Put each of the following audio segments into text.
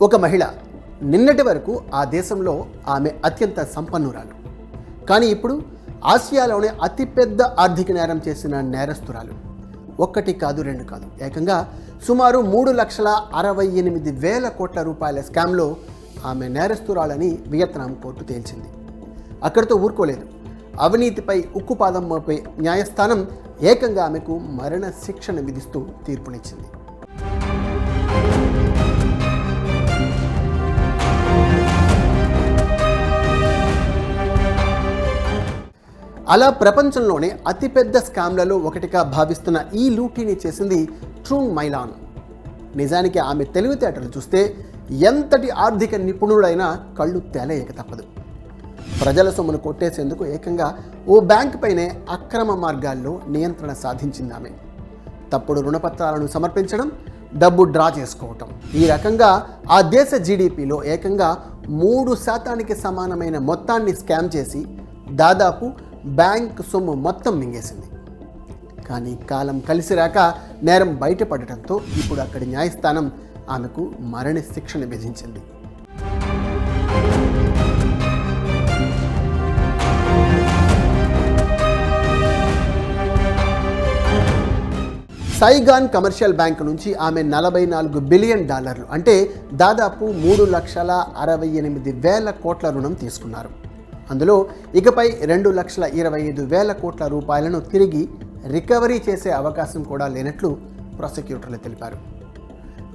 ఒక మహిళ నిన్నటి వరకు ఆ దేశంలో ఆమె అత్యంత సంపన్నురాలు. కానీ ఇప్పుడు ఆసియాలోనే అతిపెద్ద ఆర్థిక నేరం చేసిన నేరస్తురాలు. ఒక్కటి కాదు, రెండు కాదు, ఏకంగా సుమారు 3,68,000 కోట్ల రూపాయల స్కామ్లో ఆమె నేరస్తురాలని వియత్నాం కోర్టు తేల్చింది. అక్కడితో ఊరుకోలేదు. అవినీతిపై ఉక్కుపాదం మోపే న్యాయస్థానం ఏకంగా ఆమెకు మరణ శిక్షను విధిస్తూ తీర్పునిచ్చింది. అలా ప్రపంచంలోనే అతిపెద్ద స్కామ్లలో ఒకటిగా భావిస్తున్న ఈ లూటీని చేసింది ట్రూంగ్ మైలాన్. నిజానికి ఆమె తెలివితేటలు చూస్తే ఎంతటి ఆర్థిక నిపుణుడైనా కళ్ళు తేలయ్యక తప్పదు. ప్రజల సొమ్మును కొట్టేసేందుకు ఏకంగా ఓ బ్యాంక్ పైనే అక్రమ మార్గాల్లో నియంత్రణ సాధించింది ఆమె. తప్పుడు రుణపత్రాలను సమర్పించడం, డబ్బు డ్రా చేసుకోవటం, ఈ రకంగా ఆ దేశ జీడిపిలో ఏకంగా 3% సమానమైన మొత్తాన్ని స్కామ్ చేసి దాదాపు బ్యాంక్ సొమ్ము మొత్తం మింగేసింది. కానీ కాలం కలిసి రాక నేరం బయటపడటంతో ఇప్పుడు అక్కడి న్యాయస్థానం ఆమెకు మరణ శిక్షను విధించింది. సైగాన్ కమర్షియల్ బ్యాంక్ నుంచి ఆమె $44 బిలియన్ అంటే దాదాపు 3,68,000 కోట్ల రుణం తీసుకున్నారు. అందులో ఇకపై 2,25,000 కోట్ల రూపాయలను తిరిగి రికవరీ చేసే అవకాశం కూడా లేనట్లు ప్రాసిక్యూటర్లు తెలిపారు.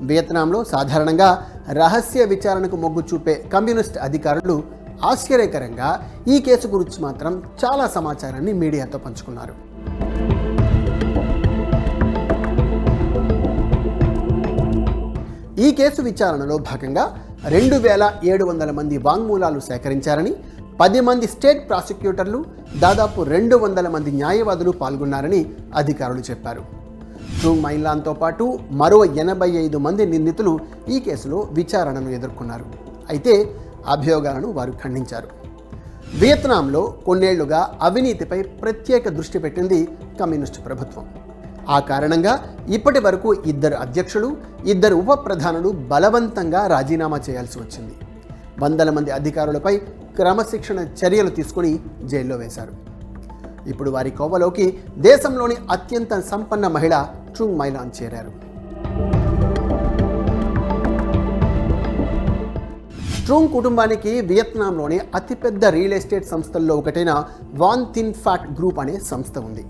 వియత్నాంలో సాధారణంగా రహస్య విచారణకు మొగ్గు చూపే కమ్యూనిస్ట్ అధికారులు ఆశ్చర్యకరంగా ఈ కేసు గురించి మాత్రం చాలా సమాచారాన్ని మీడియాతో పంచుకున్నారు. ఈ కేసు విచారణలో భాగంగా 2,700 మంది వాంగ్మూలాలు సేకరించారని, 10 మంది స్టేట్ ప్రాసిక్యూటర్లు, దాదాపు 200 మంది న్యాయవాదులు పాల్గొన్నారని అధికారులు చెప్పారు. ట్రూంగ్ మైలాన్తో పాటు మరో 85 మంది నిందితులు ఈ కేసులో విచారణను ఎదుర్కొన్నారు. అయితే అభియోగాలను వారు ఖండించారు. వియత్నాంలో కొన్నేళ్లుగా అవినీతిపై ప్రత్యేక దృష్టి పెట్టింది కమ్యూనిస్టు ప్రభుత్వం. ఆ కారణంగా ఇప్పటి వరకు 2 అధ్యక్షులు, 2 ఉప ప్రధానులు బలవంతంగా రాజీనామా చేయాల్సి వచ్చింది. 100 మంది అధికారులపై క్రమశిక్షణ చర్యలు తీసుకుని జైల్లో వేశారు. ఇప్పుడు వారి కోవలోకి దేశంలోని అత్యంత సంపన్న మహిళ ట్రూంగ్ మైలాన్ చేరారు. ట్రూంగ్ కుటుంబానికి వియత్నాంలోని అతిపెద్ద రియల్ ఎస్టేట్ సంస్థల్లో ఒకటైన వాన్ థిన్ ఫాట్ గ్రూప్ అనే సంస్థ ఉంది.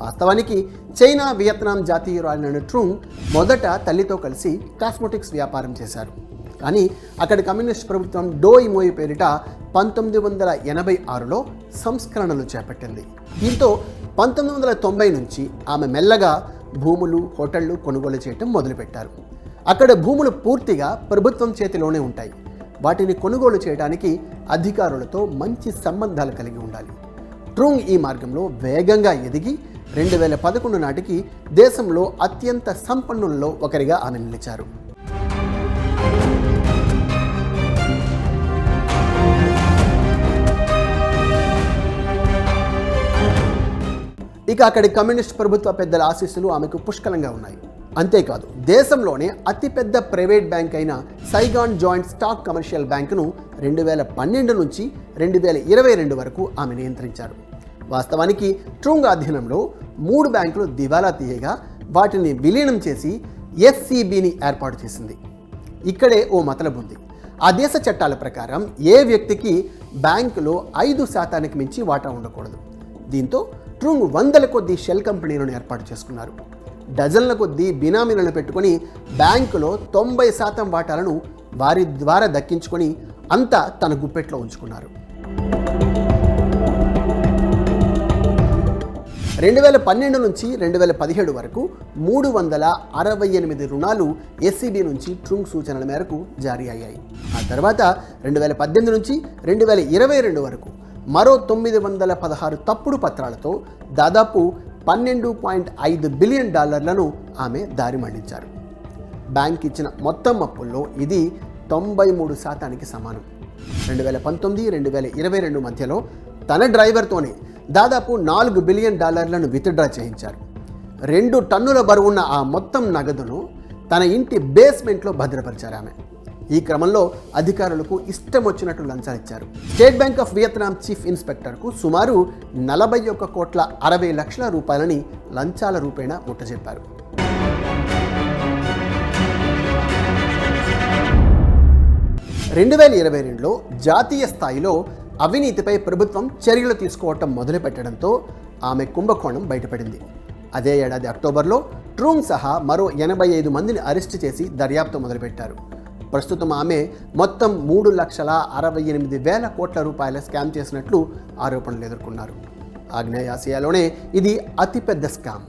వాస్తవానికి చైనా, వియత్నాం జాతీయురాలైన ట్రూంగ్ మొదట తల్లితో కలిసి కాస్మెటిక్స్ వ్యాపారం చేశారు. కానీ అక్కడి కమ్యూనిస్ట్ ప్రభుత్వం డోయ్ మోయి పేరిట 1986లో సంస్కరణలు చేపట్టింది. దీంతో 1990 నుంచి ఆమె మెల్లగా భూములు, హోటళ్లు కొనుగోలు చేయటం మొదలుపెట్టారు. అక్కడ భూములు పూర్తిగా ప్రభుత్వం చేతిలోనే ఉంటాయి. వాటిని కొనుగోలు చేయడానికి అధికారులతో మంచి సంబంధాలు కలిగి ఉండాలి. ట్రూంగ్ ఈ మార్గంలో వేగంగా ఎదిగి 2011 నాటికి దేశంలో అత్యంత సంపన్నులలో ఒకరిగా ఆమె నిలిచారు. ఇక అక్కడి కమ్యూనిస్ట్ ప్రభుత్వ పెద్దల ఆశీస్సులు ఆమెకు పుష్కలంగా ఉన్నాయి. అంతేకాదు, దేశంలోనే అతిపెద్ద ప్రైవేట్ బ్యాంక్ అయిన సైగాన్ జాయింట్ స్టాక్ కమర్షియల్ బ్యాంకును 2012 నుంచి 2022 వరకు ఆమె నియంత్రించారు. వాస్తవానికి ట్రూంగ్ ఆధీనంలో 3 బ్యాంకులు దివాలా తీయగా వాటిని విలీనం చేసి ఎస్సీబీని ఏర్పాటు చేసింది. ఇక్కడే ఓ మతలబు ఉంది. ఆ దేశ చట్టాల ప్రకారం ఏ వ్యక్తికి బ్యాంకులో 5% మించి వాటా ఉండకూడదు. దీంతో ట్రూంగ్ 100ల కొద్దీ షెల్ కంపెనీలను ఏర్పాటు చేసుకున్నారు. డజన్ల కొద్దీ బినామీలను పెట్టుకొని బ్యాంకులో 90% వాటాలను వారి ద్వారా దక్కించుకొని అంతా తన గుప్పెట్లో ఉంచుకున్నారు. 2012 నుంచి 2017 వరకు 368 రుణాలు ఎస్సీబీ నుంచి ట్రూంగ్ సూచనల మేరకు జారీ అయ్యాయి. ఆ తర్వాత 2018 నుంచి 2022 వరకు మరో 916 తప్పుడు పత్రాలతో దాదాపు $12.5 బిలియన్ ఆమె దారి మళ్లించారు. బ్యాంక్ ఇచ్చిన మొత్తం అప్పుల్లో ఇది 93% సమానం. 2019-2022 మధ్యలో తన డ్రైవర్తోనే దాదాపు $4 బిలియన్ విత్డ్రా చేయించారు. 2 టన్నుల బరువున్న ఆ మొత్తం నగదును తన ఇంటి బేస్మెంట్లో భద్రపరిచారు ఆమె. ఈ క్రమంలో అధికారులకు ఇష్టం వచ్చినట్లు లంచాలు ఇచ్చారు. State Bank of Vietnam chief ఇన్స్పెక్టర్కు సుమారు 41,60,00,000 రూపాయలని లంచాల రూపేణా ముట్టజెప్పారు. 2022లో జాతీయ స్థాయిలో అవినీతిపై ప్రభుత్వం చర్యలు తీసుకోవటం మొదలుపెట్టడంతో ఆమె కుంభకోణం బయటపడింది. అదే ఏడాది అక్టోబర్లో ట్రూంగ్ సహా మరో 85 మందిని అరెస్టు చేసి దర్యాప్తు మొదలుపెట్టారు. ప్రస్తుతం ఆమె మొత్తం 3,68,000 కోట్ల రూపాయల స్కామ్ చేసినట్లు ఆరోపణలు ఎదుర్కొన్నారు. ఆగ్నేయాసియాలోనే ఇది అతిపెద్ద స్కామ్.